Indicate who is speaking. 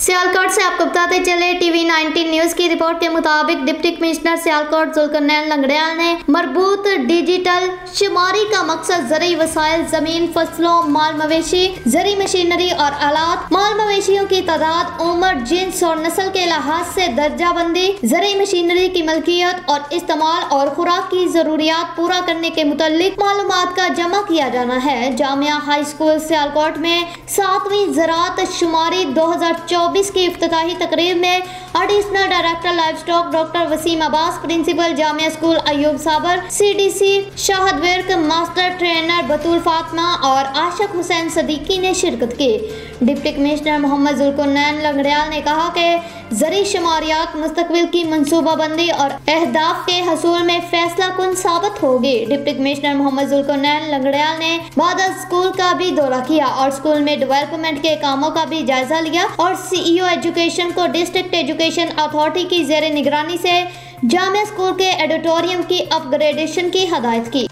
Speaker 1: सियालकोट से आपको बताते चले टीवी 19 न्यूज की रिपोर्ट के मुताबिक डिप्टी कमिश्नर सियालकोट जुल्करनैन लंगड़ियाल ने मरबूत डिजिटल शुमारी का मकसद ज़रूरी वसाइल, जमीन, फसलों, माल मवेशी, ज़रूरी मशीनरी और आलात, माल मवेशियों की तादाद, उम्र, जिन्स और नस्ल के लिहाज से दर्जा बंदी, ज़रूरी मशीनरी की मलकियत और इस्तेमाल और खुराक की ज़रूरियात पूरा करने के मुतालिक मालूमात का जमा किया जाना है। जामिया हाई स्कूल सियालकोट में 7वीं ज़राअत शुमारी 2024 की इफ्तिताही तकरीब में additional director livestock doctor Wasim Abbas, principal Jamia school Ayub Sabir, CDC Shahid Virk, master trainer Batool Fatima और आशिक हुसैन सदीकी ने शिरकत की। डिप्टी कमिश्नर मोहम्मद जुल्करनैन लंगड़ियाल ने कहा कि ज़रूरी शुमारियात मुस्तकबिल की मनसूबाबंदी और अहदाफ के हसूल में फैसला कुन साबित होगी। डिप्टी कमिश्नर मोहम्मद जुल्करनैन लंगड़ियाल ने बाद स्कूल का भी दौरा किया और स्कूल में डेवलपमेंट के कामों का भी जायजा लिया और CEO एजुकेशन को डिस्ट्रिक्ट एजुकेशन अथॉरिटी की ज़ेर निगरानी से जामिया स्कूल के एडिटोरियम की अपग्रेडेशन की हदायत की।